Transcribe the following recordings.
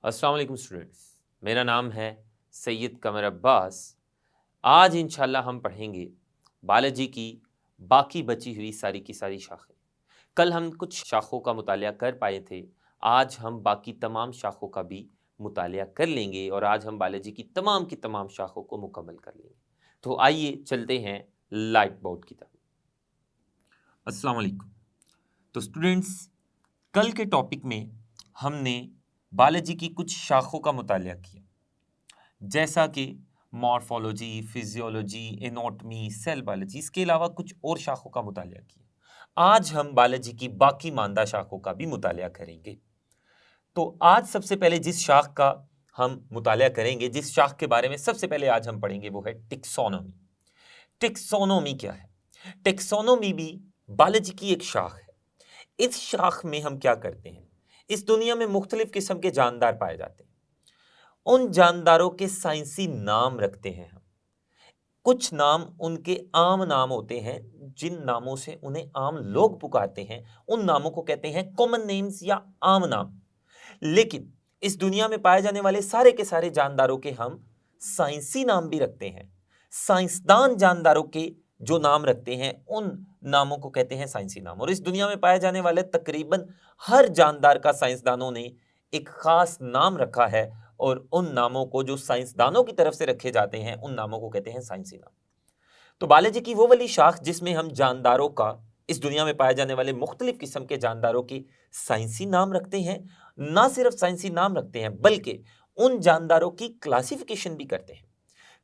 अस्सलाम वालेकुम स्टूडेंट्स, मेरा नाम है सैयद कमर अब्बास। आज इंशाल्लाह हम पढ़ेंगे बायोलॉजी की बाकी बची हुई सारी की सारी शाखें। कल हम कुछ शाखों का मुतालिया कर पाए थे, आज हम बाकी तमाम शाखों का भी मुतालिया कर लेंगे और आज हम बायोलॉजी की तमाम शाखों को मुकम्मल कर लेंगे। तो आइए चलते हैं लाइट बोर्ड की तरफ। अस्सलाम वालेकुम। तो स्टूडेंट्स, कल के टॉपिक में हमने बायोलॉजी की कुछ शाखों का मुतालिया किया, जैसा कि morphology, physiology, anatomy, cell biology, इसके अलावा कुछ और शाखों का मुतालिया किया। आज हम बायोलॉजी की बाकी मानदा शाखों का भी मुतालिया करेंगे। तो आज सबसे पहले जिस शाख का हम मुतालिया करेंगे, जिस शाख के बारे में सबसे पहले आज हम पढ़ेंगे, वो है टेक्सोनोमी। टेक्सोनोमी क्या है? टेक्सोनोमी भी बायोलॉजी की एक शाख है। इस शाख में हम क्या करते हैं, इस दुनिया में मुख्तलिफ किस्म के जानदार पाए जाते हैं। उन जानदारों के साइंसी नाम रखते हैं हम। कुछ नाम उनके आम नाम होते हैं, जिन नामों से उन्हें आम लोग पुकारते हैं, उन नामों को कहते हैं कॉमन नेम्स या आम नाम। लेकिन इस दुनिया में पाए जाने वाले सारे के सारे जानदारों के हम साइंसी नाम भी रखते हैं। साइंसदान जानदारों के जो नाम रखते हैं, उन नामों को कहते हैं साइंसी नाम। और इस दुनिया में पाए जाने वाले तकरीबन हर जानदार का साइंसदानों ने एक खास नाम रखा है, और उन नामों को जो साइंसदानों की तरफ से रखे जाते हैं, उन नामों को कहते हैं साइंसी नाम। तो बायोलॉजी की वो वाली शाख जिसमें हम जानदारों का, इस दुनिया में पाए जाने वाले मुख्तलिफ किस्म के जानदारों के साइंसी नाम रखते हैं। ना सिर्फ साइंसी नाम रखते हैं, बल्कि उन जानदारों की क्लासिफिकेशन भी करते हैं।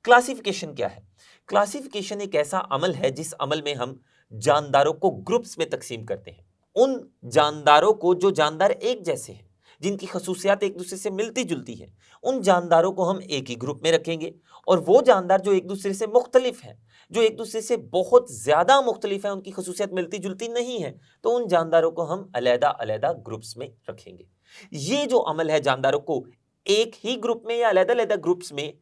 क्लासिफिकेशन क्या है? क्लासिफिकेशन एक ऐसा अमल है जिस अमल में हम जानदारों को ग्रुप्स में तकसीम करते हैं। उन जानदारों को, जो जानदार एक जैसे हैं, जिनकी खसूसियात एक दूसरे से मिलती जुलती हैं, उन जानदारों को हम एक ही ग्रुप में रखेंगे। और वो जानदार जो एक दूसरे से मुख्तलिफ हैं, जो एक दूसरे से बहुत ज्यादा मुख्तलिफ हैं, उनकी खसूसियात मिलती जुलती नहीं है, तो उन जानदारों को हम अलहदा अलहदा ग्रुप्स में रखेंगे। ये जो अमल है जानदारों को एक ही ग्रुप में या अलहदा अलहदा ग्रुप्स में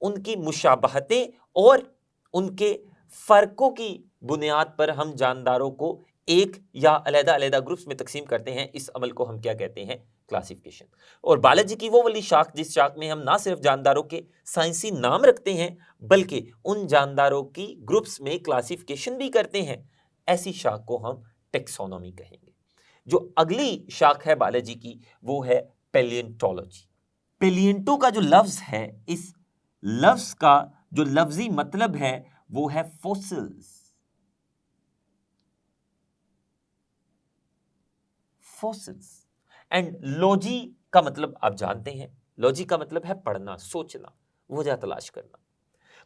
उनकी मुशाबहतें और उनके फर्कों की बुनियाद पर हम जानदारों को एक या अलहदा अलहदा ग्रुप्स में तकसीम करते हैं। इस अमल को हम क्या कहते हैं? क्लासिफिकेशन। और बायोलॉजी की वो वाली शाख जिस शाख में हम ना सिर्फ जानदारों के साइंसी नाम रखते हैं, बल्कि उन जानदारों की ग्रुप्स में क्लासिफिकेशन भी करते हैं, ऐसी शाख को हम टेक्सोनोमी कहेंगे। जो अगली शाख है बायोलॉजी की, वो है पेलियंटोलॉजी। पेलियंटो का जो लफ्ज है, इस लफ्ज का जो लफ्जी मतलब है वो है फॉसिल्स। फॉसिल्स एंड लॉजी का मतलब आप जानते हैं, लॉजी का मतलब है पढ़ना, सोचना, वजह तलाश करना।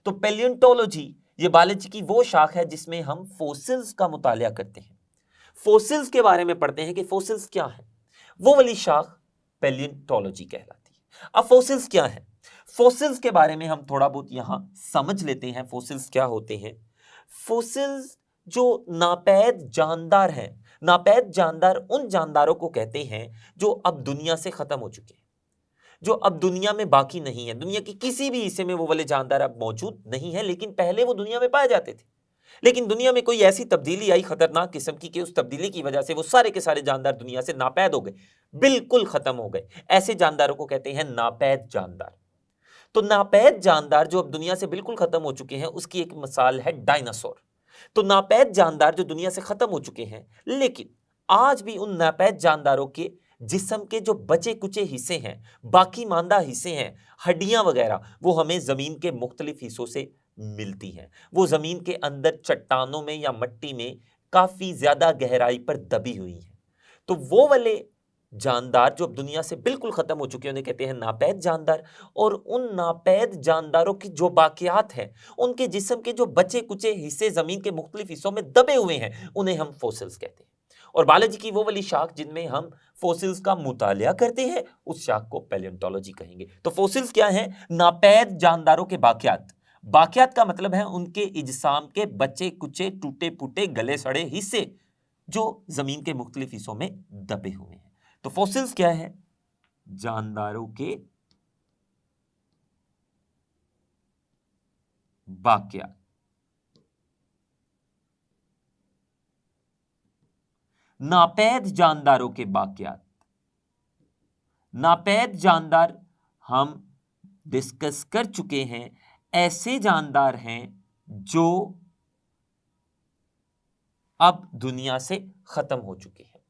तो पेलियंटोलॉजी ये बायोलॉजी की वो शाख है जिसमें हम फॉसिल्स का मुतालिया करते हैं, फॉसिल्स के बारे में पढ़ते हैं कि फॉसिल्स क्या है। वो वाली शाख पेलियंटोलॉजी कहलाती है। अब फॉसिल्स क्या है, फॉसिल्स के बारे में हम थोड़ा बहुत यहां समझ लेते हैं। फॉसिल्स क्या होते हैं? फॉसिल्स जो नापैद जानदार हैं, नापैद जानदार उन जानदारों को कहते हैं जो अब दुनिया से खत्म हो चुके हैं, जो अब दुनिया में बाकी नहीं है। दुनिया की किसी भी हिस्से में वो वाले जानदार अब मौजूद नहीं है, लेकिन पहले वो दुनिया में पाए जाते थे। लेकिन दुनिया में कोई ऐसी तब्दीली आई खतरनाक किस्म की कि उस तब्दीली की वजह से वो सारे के सारे जानदार दुनिया से नापैद हो गए, बिल्कुल खत्म हो गए। ऐसे जानदारों को कहते हैं नापैद जानदार। तो नापैद जानदार जो अब दुनिया से बिल्कुल खत्म हो चुके हैं, उसकी एक मिसाल है डायनासोर। तो नापैद जानदार जो दुनिया से खत्म हो चुके हैं, लेकिन आज भी उन नापैद जानदारों के जिस्म के जो बचे कुचे हिस्से हैं, बाकी मांदा हिस्से हैं, हड्डियां वगैरह, वो हमें जमीन के मुख्तलिफ हिस्सों से मिलती हैं। वो जमीन के अंदर चट्टानों में या मिट्टी में काफी ज्यादा गहराई पर दबी हुई हैं। तो वो वाले जानदार जो अब दुनिया से बिल्कुल खत्म हो चुके हैं, उन्हें कहते हैं नापैद जानदार। और उन नापैद जानदारों की जो बाकियात हैं, उनके जिस्म के जो बचे कुचे हिस्से जमीन के मुख्तलिफ हिस्सों में दबे हुए हैं, उन्हें हम फोसिल्स कहते हैं। और बायोलॉजी की वो वाली शाख जिनमें हम फोसिल्स का मुतालिया करते हैं, उस शाख को पैलियोंटोलॉजी कहेंगे। तो फोसिल्स क्या है? नापैद जानदारों के बाकियात। बाकियात का मतलब है उनके इजसाम के बचे कुचे, टूटे फूटे, गले सड़े हिस्से जो जमीन के मुख्तलिफ हिस्सों में दबे हुए हैं। तो फॉसिल्स क्या है? जानदारों के बाकियात। नापैद जानदारों के बाकियात। नापैद जानदार हम डिस्कस कर चुके हैं ऐसे जानदार हैं जो अब दुनिया से खत्म हो चुके हैं।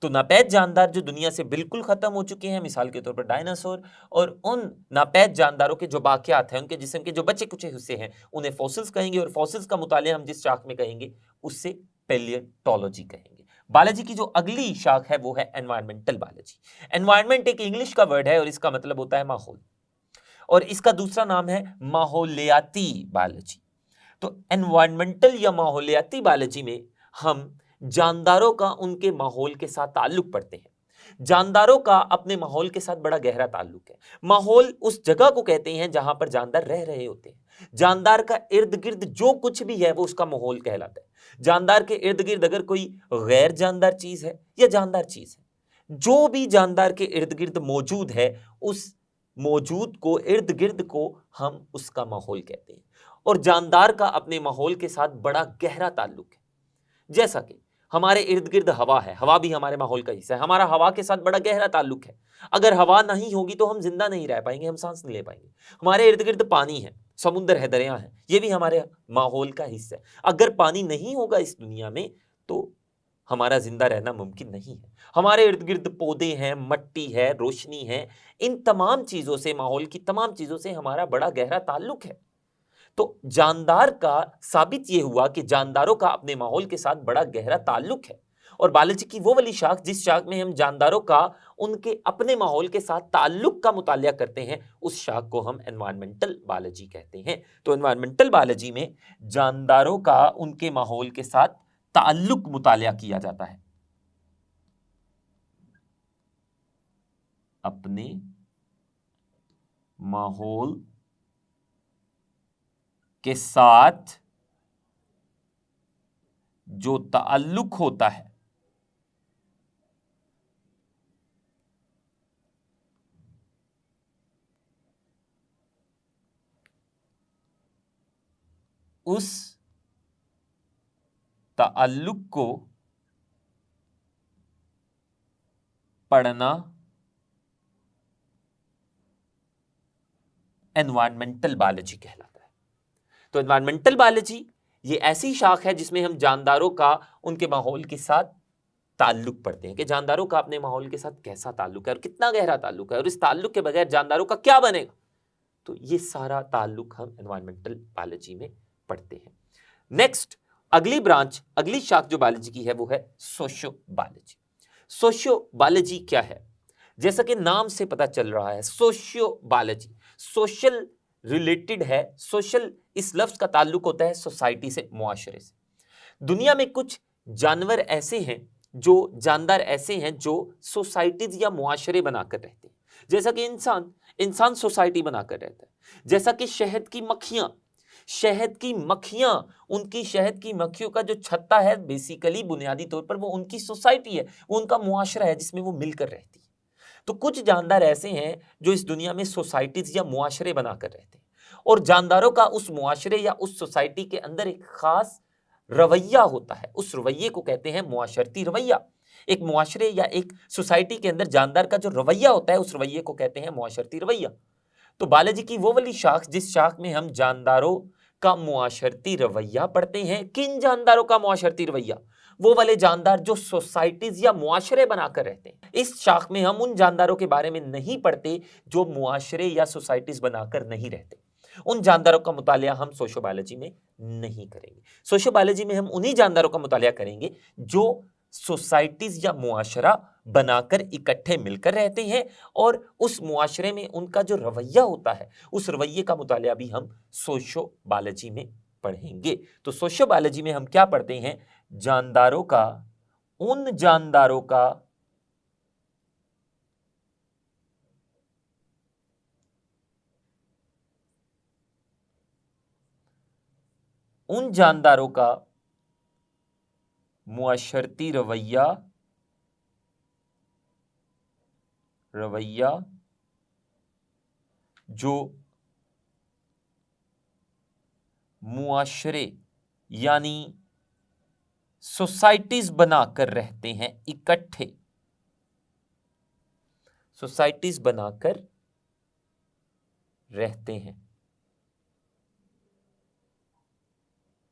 तो नापैद जानदार जो दुनिया से बिल्कुल खत्म हो चुके हैं, मिसाल के तौर पर डायनासोर, और उन नापैद जानदारों के जो बाकियात हैं, उनके जिस्म के जो बचे कुचे हिस्से हैं, उन्हें फॉसिल्स कहेंगे। और फॉसिल्स का मुतालिया हम जिस शाख में कहेंगे उससे पैलियोंटोलॉजी कहेंगे। बायोलॉजी की जो अगली शाख है वो है एनवायरमेंटल बायोलॉजी। एनवायरमेंट एक इंग्लिश का वर्ड है और इसका मतलब होता है माहौल, और इसका दूसरा नाम है माहौलियाती बायोलॉजी। तो एनवायरमेंटल या माहौलियाती बायोलॉजी में हम जानदारों का उनके माहौल के साथ ताल्लुक पढ़ते हैं। जानदारों का अपने माहौल के साथ बड़ा गहरा ताल्लुक है। माहौल उस जगह को कहते हैं जहां पर जानदार रह रहे होते हैं। जानदार का इर्द गिर्द जो कुछ भी है वो उसका माहौल कहलाता है। जानदार के इर्द गिर्द अगर कोई गैर जानदार चीज है या जानदार चीज है, जो भी जानदार के इर्द गिर्द मौजूद है, उस मौजूद को, इर्द गिर्द को हम उसका माहौल कहते हैं। और जानदार का अपने माहौल के साथ बड़ा गहरा ताल्लुक है। जैसा कि हमारे इर्द गिर्द हवा है, हवा भी हमारे माहौल का हिस्सा है, हमारा हवा के साथ बड़ा गहरा ताल्लुक है। अगर हवा नहीं होगी तो हम जिंदा नहीं रह पाएंगे, हम सांस नहीं ले पाएंगे। हमारे इर्द गिर्द पानी है, समुद्र है, दरिया है, ये भी हमारे माहौल का हिस्सा है। अगर पानी नहीं होगा इस दुनिया में तो हमारा जिंदा रहना मुमकिन नहीं है। हमारे इर्द गिर्द पौधे हैं, मट्टी है, रोशनी है, इन तमाम चीजों से, माहौल की तमाम चीजों से हमारा बड़ा गहरा ताल्लुक है। तो जानदार का साबित यह हुआ कि जानदारों का अपने माहौल के साथ बड़ा गहरा ताल्लुक है। और बायोलॉजी की वो वाली शाख जिस शाख में हम जानदारों का उनके अपने माहौल के साथ ताल्लुक का मुतालिया करते हैं, उस शाख को हम एनवायरमेंटल बायोलॉजी कहते हैं। तो एनवायरमेंटल बायोलॉजी में जानदारों का उनके माहौल के साथ ताल्लुक मुतालिया किया जाता है। अपने माहौल के साथ जो ताल्लुक होता है उस ताल्लुक को पढ़ना एनवायरमेंटल बायोलॉजी कहलाता है। तो एनवायरमेंटल बायोलॉजी ये ऐसी शाख है जिसमें हम जानदारों का उनके माहौल के साथ ताल्लुक पढ़ते हैं कि जानदारों का अपने माहौल के साथ कैसा ताल्लुक है और कितना गहरा ताल्लुक है, और इस ताल्लुक के बगैर जानदारों का क्या बनेगा। तो ये सारा ताल्लुक हम एनवायरमेंटल बायोलॉजी में पढ़ते हैं। नेक्स्ट, अगली ब्रांच, अगली शाख जो बायोलॉजी की है वो है सोशियो बायोलॉजी। सोशियो बायोलॉजी क्या है? जैसा कि नाम से पता चल रहा है, सोशियो बायोलॉजी सोशल रिलेटेड है। सोशल इस लफ्ज का ताल्लुक होता है सोसाइटी से, मुआशरे से। दुनिया में कुछ जानवर ऐसे हैं, जो जानदार ऐसे हैं जो सोसाइटीज या मुआशरे बनाकर रहते हैं। जैसा कि इंसान सोसाइटी बनाकर रहता है। जैसा कि शहद की मक्खियां, उनकी शहद की मक्खियों का जो छत्ता है, बेसिकली बुनियादी तौर पर वो उनकी सोसाइटी है, वो उनका मुआशरा है जिसमें वो मिलकर रहती है। तो कुछ जानदार ऐसे हैं जो इस दुनिया में सोसाइटीज या मुआशरे बनाकर रहते हैं, और जानदारों का उस मुआशरे या उस सोसाइटी के अंदर एक खास रवैया होता है। उस रवैये को कहते हैं मुआशरती रवैया। एक मुआशरे या एक सोसाइटी के अंदर जानदार का जो रवैया होता है, उस रवैये को कहते हैं मुआशरती रवैया। तो बायोलॉजी की वो वाली शाख जिस शाख में हम जानदारों का मुआशरती रवैया पढ़ते हैं। किन जानदारों का मुआशरती रवैया? वो वाले जानदार जो सोसाइटीज या मुआशरे बनाकर रहते हैं। इस शाख में हम उन जानदारों के बारे में नहीं पढ़ते जो मुआशरे या सोसाइटीज बनाकर नहीं रहते। उन जानदारों का मुतालिया हम सोशो बायोलॉजी में नहीं करेंगे। सोशो बायोलॉजी में हम उन्हीं जानदारों का मुतालिया करेंगे जो सोसाइटीज या मुआशरा बनाकर इकट्ठे मिलकर रहते हैं, और उस मुआशरे में उनका जो रवैया होता है, उस रवैये का मुतालिया भी हम सोशो बायोलॉजी में पढ़ेंगे। तो सोशो बायोलॉजी में हम क्या पढ़ते हैं? जानदारों का, उन जानदारों का मुआशरती रवैया जो मुआशरे यानी सोसाइटीज बनाकर रहते हैं इकट्ठे, सोसाइटीज बनाकर रहते हैं।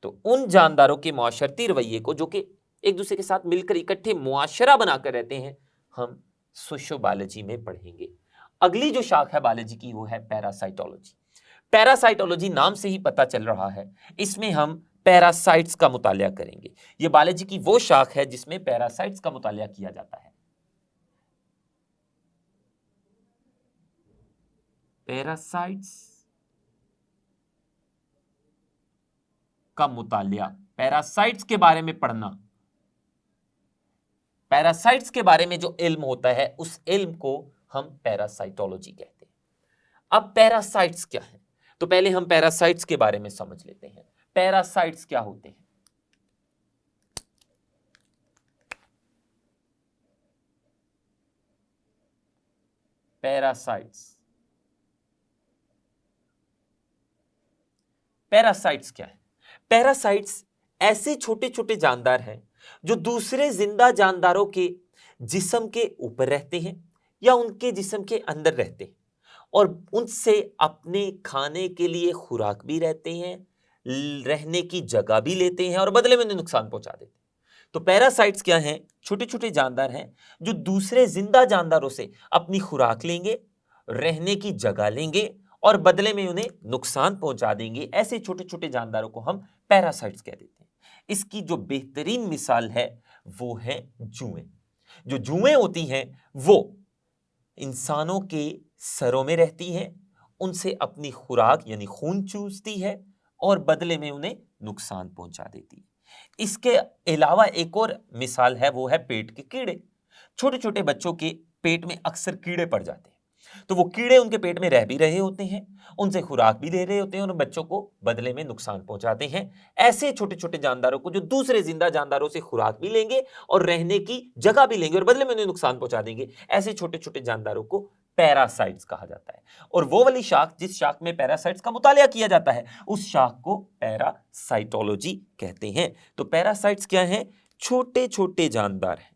तो उन जानदारों के मुआशरती रवैये को, जो कि एक दूसरे के साथ मिलकर इकट्ठे मुआशरा बनाकर रहते हैं, हम सोशियोबायोलॉजी में पढ़ेंगे। अगली जो शाख है बायोलॉजी की वो है पैरासाइटोलॉजी। पैरासाइटोलॉजी नाम से ही पता चल रहा है, इसमें हम पैरासाइट्स का मुतालिया करेंगे। यह बायोलॉजी की वो शाख है जिसमें पैरासाइट्स का मुतालिया किया जाता है। पैरासाइट्स का मुतालिया, पैरासाइट्स के बारे में पढ़ना, पैरासाइट्स के बारे में जो इल्म होता है उस इल्म को हम पैरासाइटोलॉजी कहते हैं। अब पैरासाइट्स क्या है, तो पहले हम पैरासाइट्स के बारे में समझ लेते हैं। पैरासाइट्स क्या होते हैं? पैरासाइट्स, पैरासाइट्स क्या है? पैरासाइट्स ऐसे छोटे छोटे जानदार हैं जो दूसरे जिंदा जानदारों के जिस्म के ऊपर रहते हैं या उनके जिस्म के अंदर रहते हैं और उनसे अपने खाने के लिए खुराक भी रहते हैं, रहने की जगह भी लेते हैं और बदले में उन्हें नुकसान पहुंचा देते हैं। तो पैरासाइट्स क्या हैं? छोटे छोटे जानदार हैं जो दूसरे जिंदा जानदारों से अपनी खुराक लेंगे, रहने की जगह लेंगे और बदले में उन्हें नुकसान पहुंचा देंगे। ऐसे छोटे छोटे जानदारों को हम पैरासाइट्स कह देते हैं। इसकी जो बेहतरीन मिसाल है वो है जुएं। जो जुएं होती हैं वो इंसानों के सरों में रहती हैं, उनसे अपनी खुराक यानी खून चूसती है और बदले में उन्हें नुकसान पहुंचा देती है। इसके अलावा एक और मिसाल है, वो है पेट के कीड़े। छोटे छोटे बच्चों के पेट में अक्सर कीड़े पड़ जाते हैं, तो वो कीड़े उनके पेट में रह भी रहे होते हैं, उनसे खुराक भी दे रहे होते हैं और उन बच्चों को बदले में नुकसान पहुंचाते हैं। ऐसे छोटे छोटे जानदारों को जो दूसरे जिंदा जानदारों से खुराक भी लेंगे और रहने की जगह भी लेंगे और बदले में उन्हें नुकसान पहुंचा देंगे, ऐसे छोटे छोटे जानदारों को पैरासाइट्स कहा जाता है। और वो वाली शाख जिस शाख में पैरासाइट्स का मुतालिया किया जाता है उस शाख को पैरासाइटोलॉजी कहते हैं। तो पैरासाइट्स क्या है? छोटे छोटे जानदार हैं,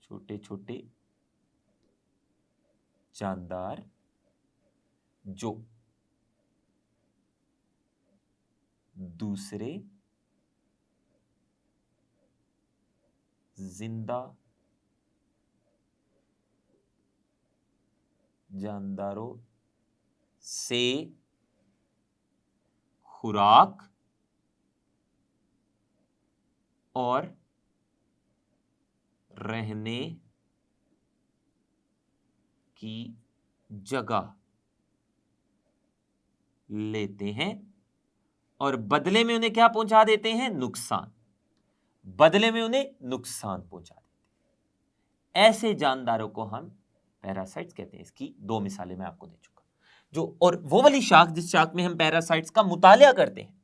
छोटे छोटे जानदार जो दूसरे जिंदा जानदारों से खुराक और रहने की जगह लेते हैं और बदले में उन्हें क्या पहुंचा देते हैं? नुकसान। बदले में उन्हें नुकसान पहुंचा देते हैं। ऐसे जानदारों को हम पैरासाइट्स कहते हैं। इसकी दो मिसालें मैं आपको दे चुका। जो और वो वाली शाख जिस शाख में हम पैरासाइट्स का मुतालिया करते हैं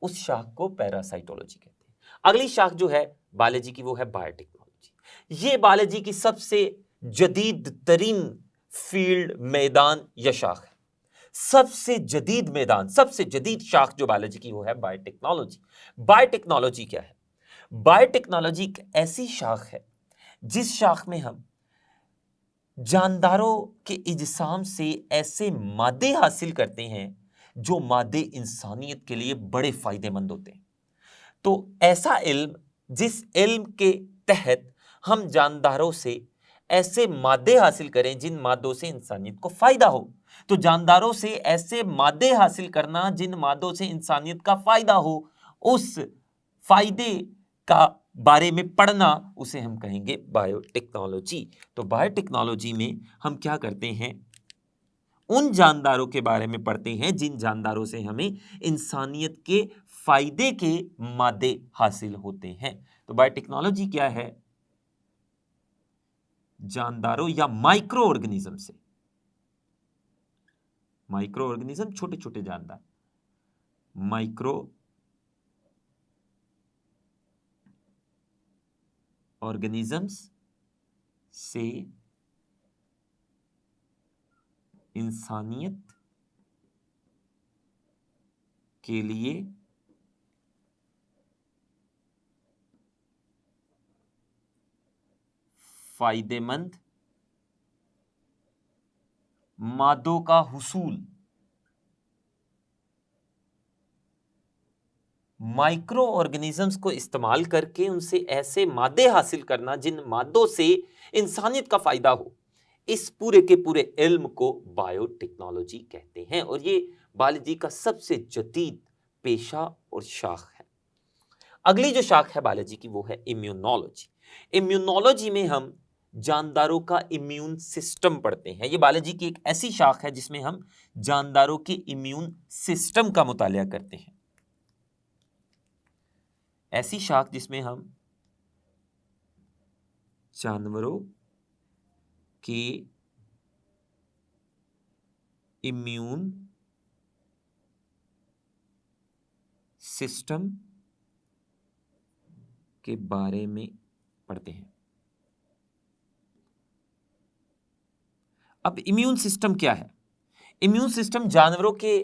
उस शाख को पैरासाइटोलॉजी कहते हैं। अगली शाख जो है बायोलॉजी की वो है बायोटेक्नोलॉजी। ये बायोलॉजी की सबसे जदीद तरीन फील्ड, मैदान या शाख है। सबसे जदीद मैदान, सबसे जदीद शाख जो बायोलॉजी की वो है बायोटेक्नोलॉजी। बायोटेक्नोलॉजी क्या है? बायोटेक्नोलॉजी एक ऐसी शाख है जिस शाख में हम जानदारों के इज्साम से ऐसे मादे हासिल करते हैं जो मादे इंसानियत के लिए बड़े फायदेमंद होते हैं। तो ऐसा इल्म जिस इल्म के तहत हम जानदारों से ऐसे मादे हासिल करें जिन मादों से इंसानियत को फायदा हो। तो जानदारों से ऐसे मादे हासिल करना जिन मादों से इंसानियत का फायदा हो, उस फायदे का बारे में पढ़ना, उसे हम कहेंगे बायोटेक्नोलॉजी। तो बायोटेक्नोलॉजी में हम क्या करते हैं? उन जानदारों के बारे में पढ़ते हैं जिन जानदारों से हमें इंसानियत के फायदे के मादे हासिल होते हैं। तो बायोटेक्नोलॉजी क्या है? जानदारों या माइक्रो ऑर्गेनिज्म से, माइक्रो ऑर्गेनिज्म छोटे छोटे जानदार, माइक्रो ऑर्गेनिजम्स से इंसानियत के लिए फायदेमंद मादों का हुसूल, माइक्रो ऑर्गेनिजम्स को इस्तेमाल करके उनसे ऐसे मादे हासिल करना जिन मादों से इंसानियत का फायदा हो, इस पूरे के पूरे इल्म को बायोटेक्नोलॉजी कहते हैं। और ये बायोलॉजी का सबसे जदीद पेशा और शाख है। अगली जो शाख है बायोलॉजी की वो है इम्यूनोलॉजी। इम्यूनोलॉजी में हम जानदारों का इम्यून सिस्टम पढ़ते हैं। ये बायोलॉजी की एक ऐसी शाख है जिसमें हम जानदारों के इम्यून सिस्टम का मुतालिया करते हैं। ऐसी शाख जिसमें हम जानवरों के इम्यून सिस्टम के बारे में पढ़ते हैं। अब इम्यून सिस्टम क्या है? इम्यून सिस्टम जानवरों के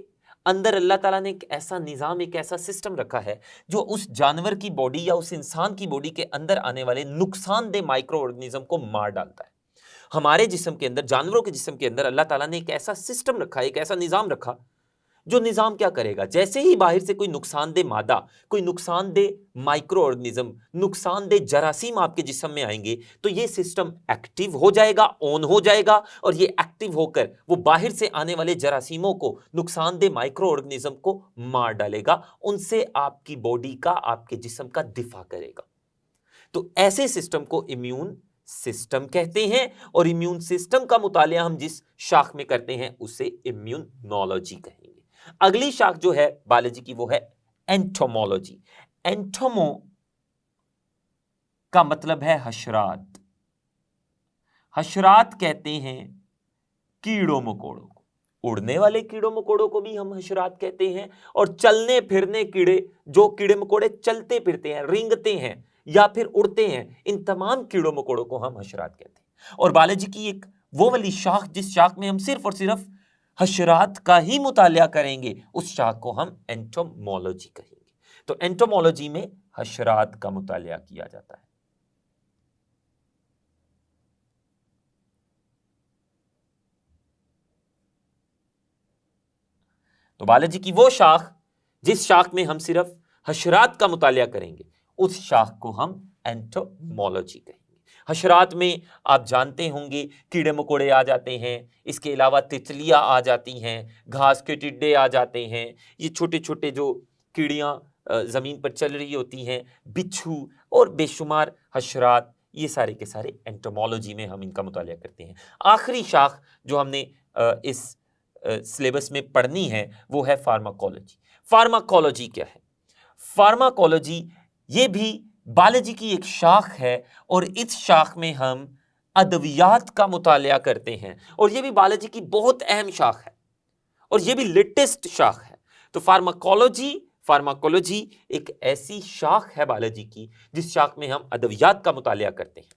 अंदर अल्लाह ताला ने एक ऐसा निज़ाम, एक ऐसा सिस्टम रखा है जो उस जानवर की बॉडी या उस इंसान की बॉडी के अंदर आने वाले नुकसानदेह माइक्रो ऑर्गेनिज्म को मार डालता है। हमारे जिस्म के अंदर, जानवरों के जिस्म के अंदर अल्लाह ताला ने एक ऐसा सिस्टम रखा, एक ऐसा निज़ाम रखा जो निज़ाम क्या करेगा, जैसे ही बाहर से कोई नुकसानदेह मादा, कोई नुकसानदेह माइक्रो ऑर्गेनिज्म, नुकसानदेह जरासीम आपके जिस्म में आएंगे तो ये सिस्टम एक्टिव हो जाएगा, ऑन हो जाएगा, और ये एक्टिव होकर वो बाहर से आने वाले जरासीमों को, नुकसानदेह माइक्रो ऑर्गेनिज्म को मार डालेगा, उनसे आपकी बॉडी का, आपके जिस्म का दिफा करेगा। तो ऐसे सिस्टम को इम्यून सिस्टम कहते हैं। और इम्यून सिस्टम का मुतालिया हम जिस शाख में करते हैं उसे इम्यूनोलॉजी कहेंगे। अगली शाख जो है बायोलॉजी की वो है एंटोमोलॉजी। एंटोमो का मतलब है हशरात। हशरात कहते हैं कीड़ों मकोड़ों को। उड़ने वाले कीड़ों मकोड़ों को भी हम हशरात कहते हैं, और चलने फिरने कीड़े, जो कीड़े मकोड़े चलते फिरते हैं, रेंगते हैं या फिर उड़ते हैं, इन तमाम कीड़ों मकोड़ों को हम हशरात कहते हैं। और बायोलॉजी की एक वो वाली शाख जिस शाख में हम सिर्फ और सिर्फ हशरात का ही मुतालिया करेंगे, उस शाख को हम एंटोमोलॉजी कहेंगे। तो एंटोमोलॉजी में हशरात का मुतालिया किया जाता है। तो बायोलॉजी की वो शाख जिस शाख में हम सिर्फ हशरात का मुतालिया करेंगे, उस शाख को हम एंटोमोलॉजी कहेंगे। हशरात में आप जानते होंगे कीड़े मकोड़े आ जाते हैं, इसके अलावा तितलियां आ जाती हैं, घास के टिड्डे आ जाते हैं, ये छोटे छोटे जो कीड़ियां जमीन पर चल रही होती हैं, बिच्छू और बेशुमार हशरात, ये सारे के सारे एंटोमोलॉजी में हम इनका मुतालिया करते हैं। आखिरी शाख जो हमने इस सिलेबस में पढ़नी है वो है फार्माकोलॉजी। फार्माकोलॉजी क्या है? फार्माकोलॉजी ये भी बायोलॉजी की एक शाख है, और इस शाख में हम अद्वियात का मुतालिया करते हैं, और ये भी बायोलॉजी की बहुत अहम शाख है, और ये भी लेटेस्ट शाख है। तो फार्माकोलॉजी एक ऐसी शाख है बायोलॉजी की जिस शाख में हम अद्वियात का मुतालिया करते हैं।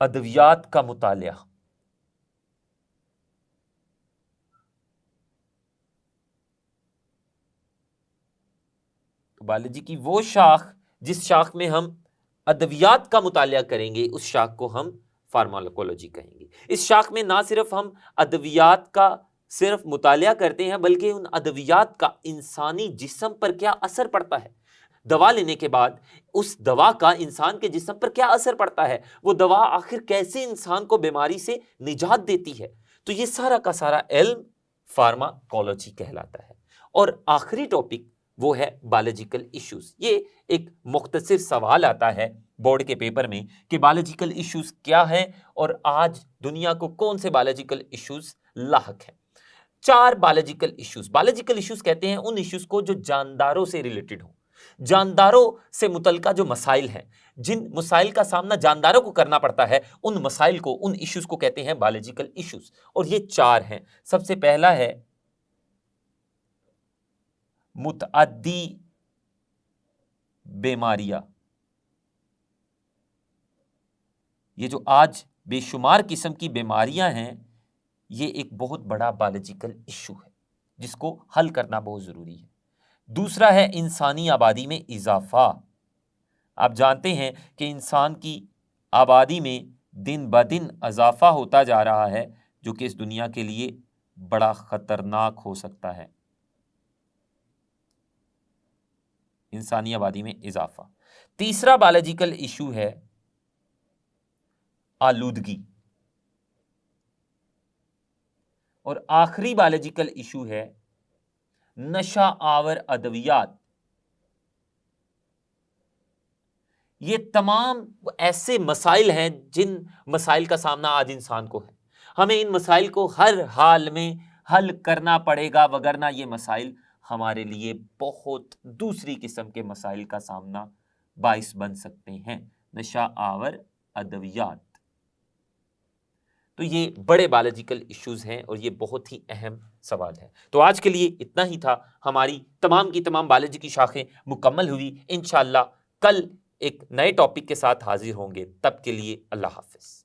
अद्वियात का मुतालिया, तो बायोलॉजी की वो शाख जिस शाख में हम अद्वियात का मुतालिया करेंगे, उस शाख को हम फार्माकोलॉजी कहेंगे। इस शाख में ना सिर्फ हम अद्वियात का सिर्फ मुतालिया करते हैं, बल्कि उन अद्वियात का इंसानी जिस्म पर क्या असर पड़ता है, दवा लेने के बाद उस दवा का इंसान के जिस्म पर क्या असर पड़ता है, वो दवा आखिर कैसे इंसान को बीमारी से निजात देती है, तो ये सारा का सारा इल्म फार्माकोलॉजी कहलाता है। और आखिरी टॉपिक वो है बायोलॉजिकल इश्यूज। ये एक मुख्तसर सवाल आता है बोर्ड के पेपर में कि बायोलॉजिकल इश्यूज क्या है और आज दुनिया को कौन से बायोलॉजिकल इश्यूज लाहक हैं। 4 बायोलॉजिकल इश्यूज कहते हैं उन इश्यूज को जो जानदारों से रिलेटेड हो, जानदारों से मुतल्लिका जो मसाइल हैं, जिन मसाइल का सामना जानदारों को करना पड़ता है, उन मसाइल को, उन इश्यूज को कहते हैं बायोलॉजिकल इश्यूज। और ये 4 हैं। सबसे पहला है मुतअद्दी बीमारियां। ये जो आज बेशुमार किस्म की बीमारियां हैं, ये एक बहुत बड़ा बायोलॉजिकल इशू है जिसको हल करना बहुत जरूरी है। दूसरा है इंसानी आबादी में इजाफा। आप जानते हैं कि इंसान की आबादी में दिन ब दिन इजाफा होता जा रहा है, जो कि इस दुनिया के लिए बड़ा खतरनाक हो सकता है। इंसानी आबादी में इजाफा। तीसरा बायोलॉजिकल इशू है आलूदगी, और आखिरी बायोलॉजिकल इशू है नशा आवर अद्वियात। ये तमाम ऐसे मसाइल हैं जिन मसाइल का सामना आज इंसान को है। हमें इन मसाइल को हर हाल में हल करना पड़ेगा, वगरना ये मसाइल हमारे लिए बहुत दूसरी किस्म के मसाइल का सामना बाइस बन सकते हैं। नशा आवर अद्वियात, तो ये बड़े बायोलॉजिकल इश्यूज हैं और ये बहुत ही अहम सवाल है। तो आज के लिए इतना ही था। हमारी तमाम की तमाम बायोलॉजी की शाखें मुकम्मल हुई। इंशाअल्लाह कल एक नए टॉपिक के साथ हाजिर होंगे। तब के लिए अल्लाह हाफिज।